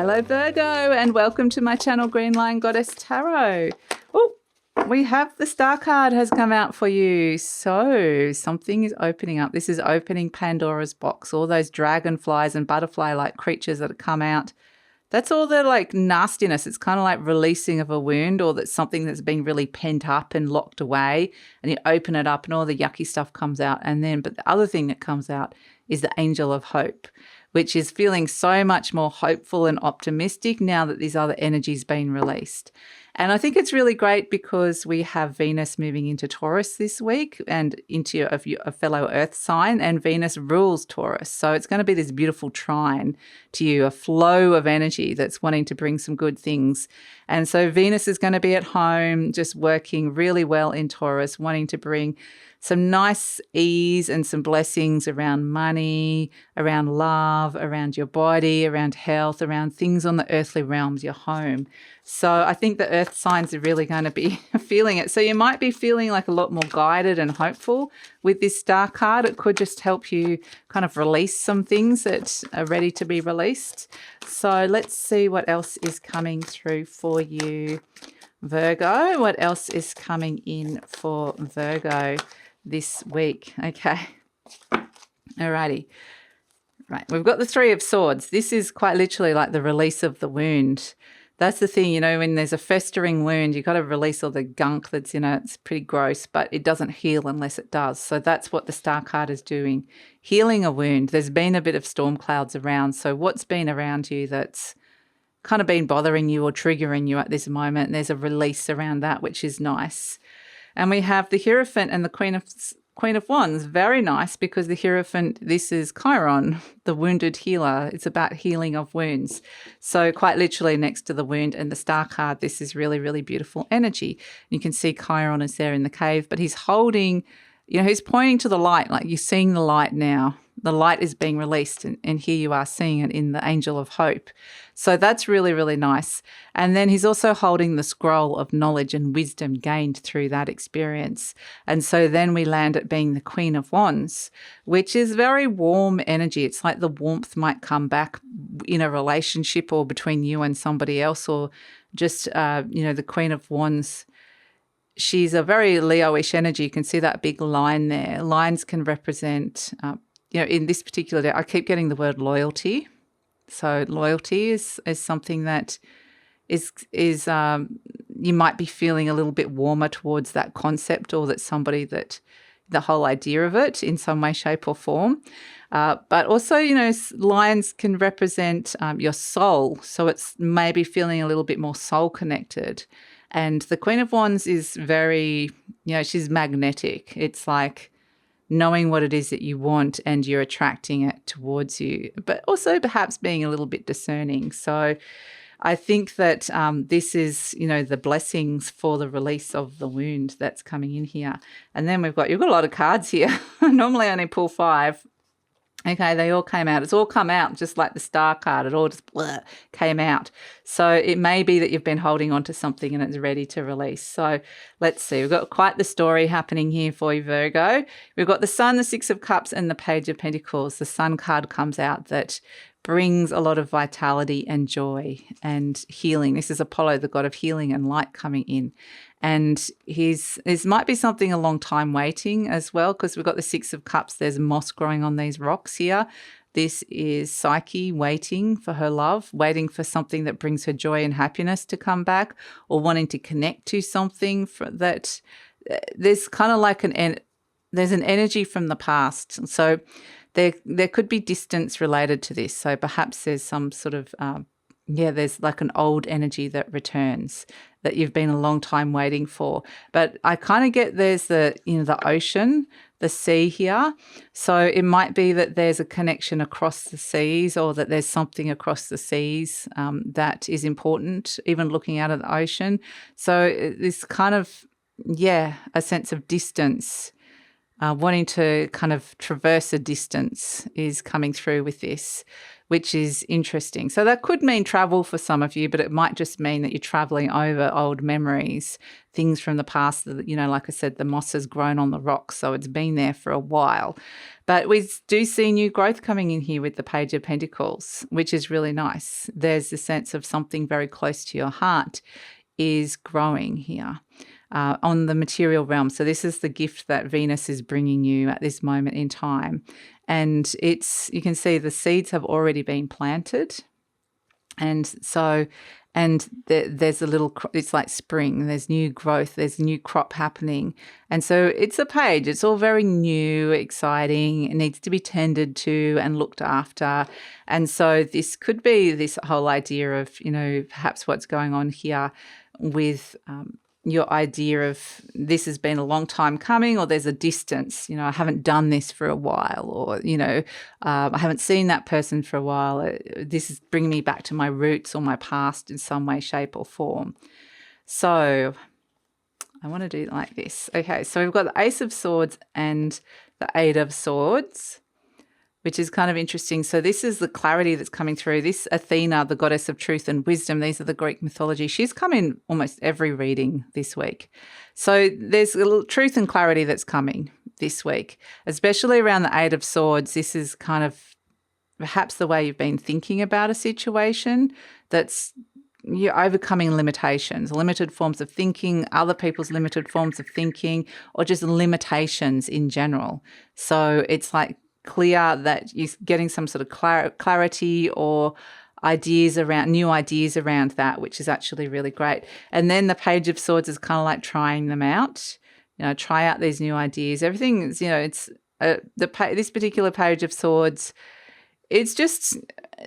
Hello Virgo, and welcome to my channel Green Lion Goddess Tarot. Oh, we have the star card has come out for you. So something is opening up. This is opening Pandora's box. All those dragonflies and butterfly-like creatures that have come out. That's all the like nastiness. It's kind of like releasing of a wound, or that's something that's been really pent up and locked away, and you open it up and all the yucky stuff comes out. And then, but the other thing that comes out is the angel of hope, which is feeling so much more hopeful and optimistic now that these other energies been released. And I think it's really great because we have Venus moving into Taurus this week and into a fellow earth sign, and Venus rules Taurus. So it's going to be this beautiful trine to you, a flow of energy that's wanting to bring some good things. And so Venus is going to be at home, just working really well in Taurus, wanting to bring some nice ease and some blessings around money, around love, around your body, around health, around things on the earthly realms, your home. So I think the earth signs are really going to be feeling it. So you might be feeling like a lot more guided and hopeful with this star card. It could just help you kind of release some things that are ready to be released. So let's see what else is coming through for you, Virgo. What else is coming in for Virgo this week? Okay. Alrighty. Right. We've got the Three of Swords. This is quite literally like the release of the wound. That's the thing, you know, when there's a festering wound, you've got to release all the gunk that's in it. It's pretty gross, but it doesn't heal unless it does. So that's what the star card is doing, healing a wound. There's been a bit of storm clouds around. So what's been around you that's kind of been bothering you or triggering you at this moment, and there's a release around that, which is nice. And we have the Hierophant and the Queen of Wands. Very nice, because the Hierophant, this is Chiron, the wounded healer. It's about healing of wounds. So quite literally next to the wound and the star card, this is really, really beautiful energy. You can see Chiron is there in the cave, but he's holding, you know, he's pointing to the light, like you're seeing the light now. The light is being released, and here you are seeing it in the angel of hope. So that's really, really nice. And then he's also holding the scroll of knowledge and wisdom gained through that experience. And so then we land at being the Queen of Wands, which is very warm energy. It's like the warmth might come back in a relationship or between you and somebody else, or just, you know, the Queen of Wands. She's a very Leo-ish energy. You can see that big line there. Lines can represent, you know, in this particular day, I keep getting the word loyalty. So loyalty is something that is you might be feeling a little bit warmer towards that concept, or that somebody that the whole idea of it in some way, shape or form. But also, you know, lions can represent your soul. So it's maybe feeling a little bit more soul connected. And the Queen of Wands is very, you know, she's magnetic. It's like knowing what it is that you want and you're attracting it towards you, but also perhaps being a little bit discerning. So I think that this is, you know, the blessings for the release of the wound that's coming in here. And then you've got a lot of cards here. Normally I only pull 5. Okay, they all came out. It's all come out just like the star card. It all just came out. So it may be that you've been holding on to something and it's ready to release. So let's see. We've got quite the story happening here for you, Virgo. We've got the Sun, the Six of Cups, and the Page of Pentacles. The Sun card comes out that brings a lot of vitality and joy and healing. This is Apollo, the god of healing and light, coming in. And this might be something a long time waiting as well, because we've got the Six of Cups. There's moss growing on these rocks here. This is Psyche waiting for her love, waiting for something that brings her joy and happiness to come back, or wanting to connect to something that there's kind of like there's an energy from the past. So there could be distance related to this. So perhaps there's some sort of, there's like an old energy that returns that you've been a long time waiting for. But I kind of get there's the ocean, the sea here. So it might be that there's a connection across the seas, or that there's something across the seas that is important, even looking out at the ocean. So this kind of, a sense of distance wanting to kind of traverse a distance is coming through with this, which is interesting. So that could mean travel for some of you, but it might just mean that you're traveling over old memories, things from the past that, like I said, the moss has grown on the rocks, so it's been there for a while. But we do see new growth coming in here with the Page of Pentacles, which is really nice. There's a sense of something very close to your heart is growing here. On the material realm. So this is the gift that Venus is bringing you at this moment in time. And you can see the seeds have already been planted. And so, there's a little, it's like spring, there's new growth, there's new crop happening. And so it's a page, it's all very new, exciting, it needs to be tended to and looked after. And so this could be this whole idea of, perhaps what's going on here with, your idea of this has been a long time coming, or there's a distance, I haven't done this for a while, or, I haven't seen that person for a while. This is bringing me back to my roots or my past in some way, shape or form. So I want to do it like this. Okay, so we've got the Ace of Swords and the Eight of Swords, which is kind of interesting. So this is the clarity that's coming through. This Athena, the goddess of truth and wisdom, these are the Greek mythology. She's come in almost every reading this week. So there's a little truth and clarity that's coming this week, especially around the Eight of Swords. This is kind of perhaps the way you've been thinking about a situation, that's you're overcoming limitations, limited forms of thinking, other people's limited forms of thinking, or just limitations in general. So it's like clear that you're getting some sort of clarity or new ideas around that, which is actually really great. And then the Page of Swords is kind of like trying them out, try out these new ideas. Everything is, it's this particular Page of Swords. It's just,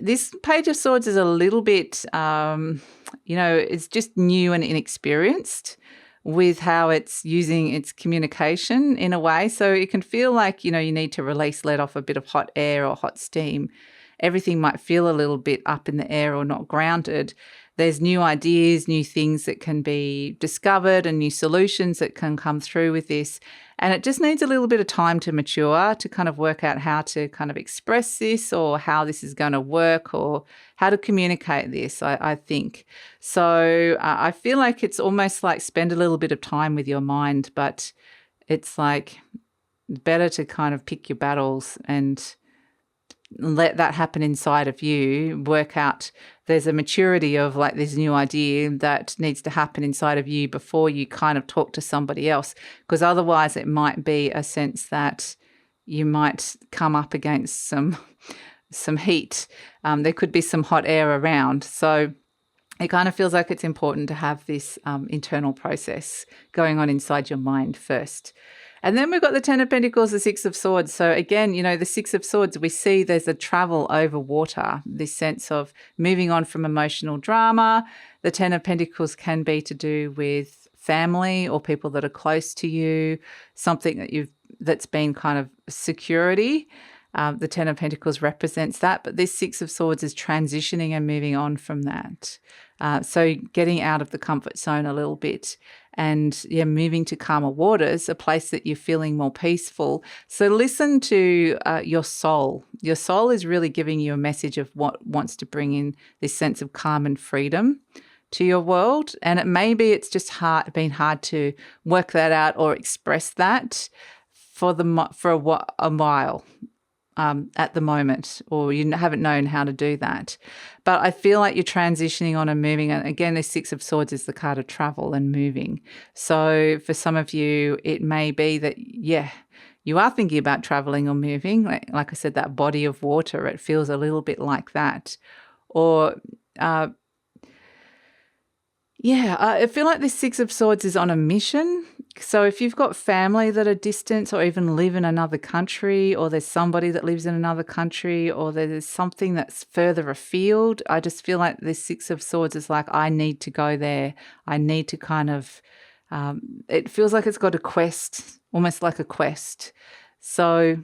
this Page of Swords is a little bit, it's just new and inexperienced with how it's using its communication in a way. So it can feel like, you need to let off a bit of hot air or hot steam. Everything might feel a little bit up in the air or not grounded. There's new ideas, new things that can be discovered and new solutions that can come through with this. And it just needs a little bit of time to mature, to kind of work out how to kind of express this, or how this is going to work, or how to communicate this, I think. So I feel like it's almost like spend a little bit of time with your mind, but it's like better to kind of pick your battles and let that happen inside of you. Work out, there's a maturity of like this new idea that needs to happen inside of you before you kind of talk to somebody else, because otherwise it might be a sense that you might come up against some heat. There could be some hot air around. So it kind of feels like it's important to have this internal process going on inside your mind first. And then we've got the Ten of Pentacles, the Six of Swords. So again, the Six of Swords, we see there's a travel over water, this sense of moving on from emotional drama. The Ten of Pentacles can be to do with family or people that are close to you, something that's been kind of security. The Ten of Pentacles represents that, but this Six of Swords is transitioning and moving on from that. So getting out of the comfort zone a little bit and moving to calmer waters, a place that you're feeling more peaceful. So listen to your soul. Your soul is really giving you a message of what wants to bring in this sense of calm and freedom to your world. And it's just been hard to work that out or express that for a while. At the moment, or you haven't known how to do that. But I feel like you're transitioning on and moving. And again, the Six of Swords is the card of travel and moving. So for some of you, it may be that, you are thinking about traveling or moving. Like I said, that body of water, it feels a little bit like that. Or, I feel like this Six of Swords is on a mission. So if you've got family that are distant or even live in another country, or there's somebody that lives in another country, or there's something that's further afield, I just feel like this Six of Swords is like, I need to go there. I need to kind of, it feels like it's got a quest, almost like a quest. So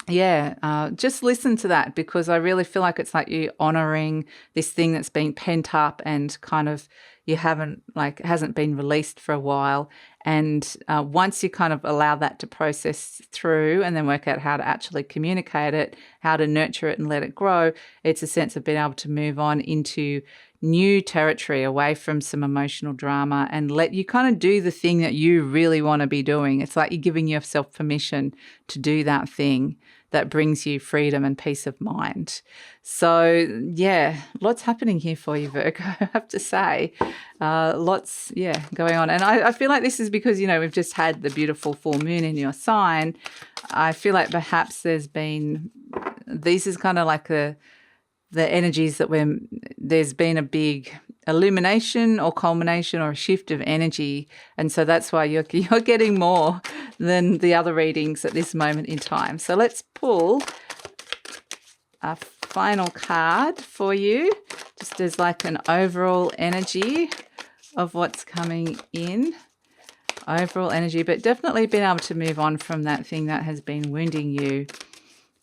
just listen to that, because I really feel like it's like you honouring this thing that's been pent up and kind of, you haven't, like, hasn't been released for a while. And once you kind of allow that to process through and then work out how to actually communicate it, how to nurture it and let it grow, it's a sense of being able to move on into new territory, away from some emotional drama, and let you kind of do the thing that you really want to be doing. It's like you're giving yourself permission to do that thing that brings you freedom and peace of mind. So, yeah, lots happening here for you, Virgo, I have to say. Lots, going on. And I feel like this is because, we've just had the beautiful full moon in your sign. I feel like perhaps these is kind of like the energies that there's been a big illumination or culmination or a shift of energy. And so that's why you're getting more than the other readings at this moment in time. So let's pull a final card for you, just as like an overall energy of what's coming in. Overall energy, but definitely being able to move on from that thing that has been wounding you.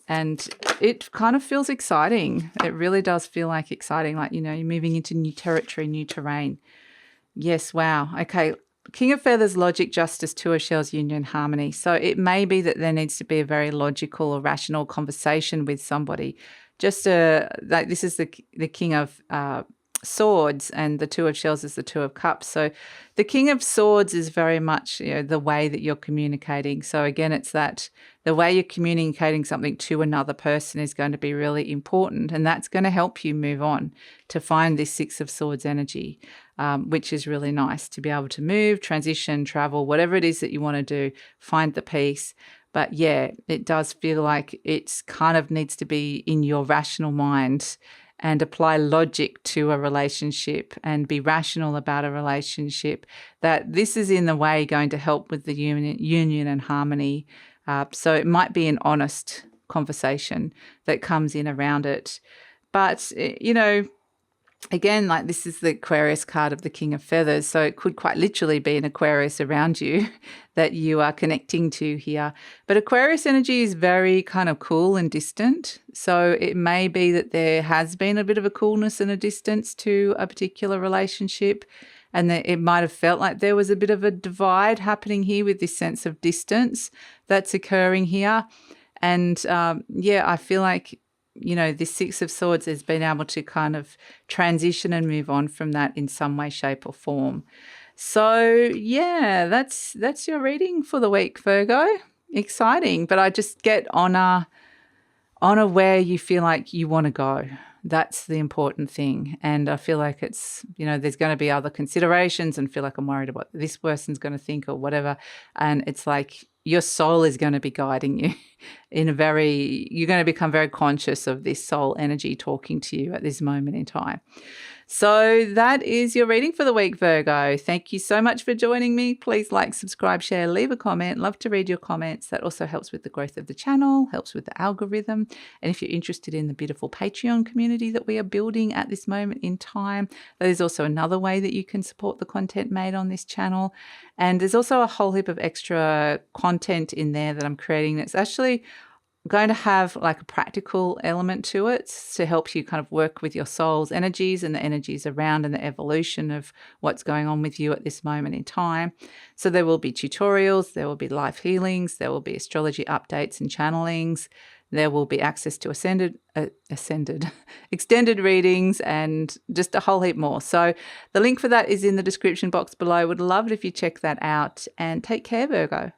And it kind of feels exciting. It really does feel like exciting, like, you're moving into new territory, new terrain. Yes, wow. Okay, King of Feathers, logic, justice, Two of Shells, union, harmony. So it may be that there needs to be a very logical or rational conversation with somebody. Just like, this is the King of Swords, and the Two of Shells is the Two of Cups. So the King of Swords is very much the way that you're communicating. So again, it's that the way you're communicating something to another person is going to be really important, and that's going to help you move on to find this Six of Swords energy, which is really nice to be able to move, transition, travel, whatever it is that you want to do, find the peace. But yeah, it does feel like it's kind of needs to be in your rational mind and apply logic to a relationship and be rational about a relationship, that this is in the way going to help with the union and harmony. So it might be an honest conversation that comes in around it. But, again, like, this is the Aquarius card of the King of Feathers, so it could quite literally be an Aquarius around you that you are connecting to here. But Aquarius energy is very kind of cool and distant, so it may be that there has been a bit of a coolness and a distance to a particular relationship, and that it might have felt like there was a bit of a divide happening here with this sense of distance that's occurring here. And, I feel like this Six of Swords has been able to kind of transition and move on from that in some way, shape or form. So, that's your reading for the week, Virgo. Exciting. But I just get honor where you feel like you want to go. That's the important thing. And I feel like it's, there's going to be other considerations and feel like I'm worried about what this person's going to think or whatever. And it's like your soul is going to be guiding you you're going to become very conscious of this soul energy talking to you at this moment in time. So that is your reading for the week, Virgo. Thank you so much for joining me. Please like, subscribe, share, leave a comment. Love to read your comments. That also helps with the growth of the channel, helps with the algorithm. And if you're interested in the beautiful Patreon community that we are building at this moment in time, that is also another way that you can support the content made on this channel. And there's also a whole heap of extra content in there that I'm creating that's actually going to have like a practical element to it to help you kind of work with your soul's energies and the energies around and the evolution of what's going on with you at this moment in time. So there will be tutorials, there will be life healings, there will be astrology updates and channelings, there will be access to extended readings, and just a whole heap more. So the link for that is in the description box below. Would love it if you check that out, and take care, Virgo.